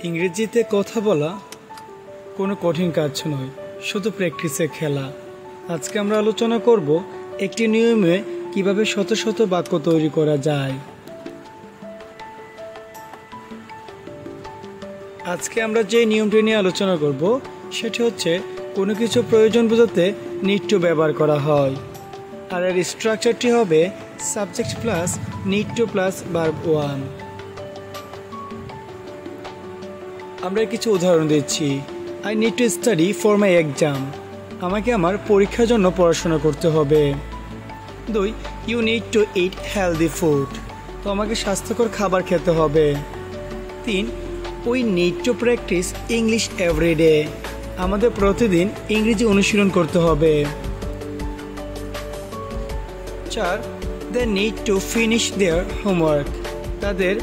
ইংরেজিতে কথা বলা কোনো কঠিন কাজ নয়, শুধু প্র্যাকটিসে খেলা। আজকে আমরা আলোচনা করব একটি নিয়মে কিভাবে শত শত বাক্য তৈরি করা যায়। আজকে আমরা যে নিয়মটি নিয়ে আলোচনা করব সেটি হচ্ছে কোনো কিছু প্রয়োজন বোঝাতে নিড টু ব্যবহার করা হয়, আর এর স্ট্রাকচারটি হবে subject plus need to plus verb one. আমরা কিছু উদাহরণ দিচ্ছি। I need to study for my exam. আমাকে আমার পরীক্ষার জন্য পড়াশোনা করতে হবে। 2. You need to eat healthy food. তো আমাকে স্বাস্থ্যকর খাবার খেতে হবে। 3. We need to practice English everyday. আমাদের প্রতিদিন ইংরেজি অনুশীলন করতে হবে। 4. They need to finish their homework. তাদের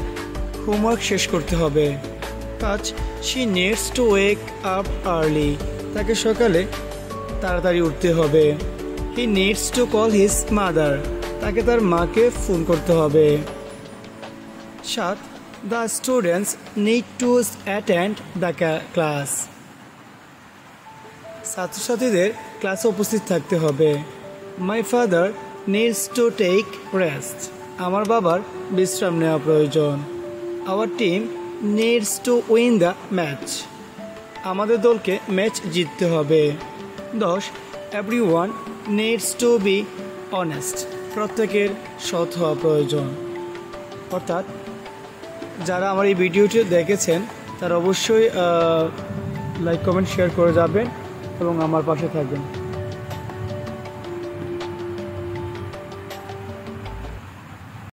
হোমওয়ার্ক শেষ করতে হবে। 5. She needs to wake up early. তাকে সকালে তাড়াতাড়ি উঠতে হবে। He needs to call his mother. তাকে তার মাকে ফোন করতে হবে। 7. The students need to attend the class. ছাত্রছাত্রীদের ক্লাসে উপস্থিত থাকতে হবে। My father needs to take rest. আমার বাবার বিশ্রাম নেওয়া প্রয়োজন। Our team needs to win the match. আমাদের দলকে ম্যাচ জিততে হবে। 10. Everyone needs to be honest. প্রত্যেকের সৎ হওয়া প্রয়োজন। অর্থাৎ যারা আমার এই ভিডিওটি দেখেছেন তারা অবশ্যই লাইক কমেন্ট শেয়ার করে যাবেন এবং আমার পাশে থাকবেন।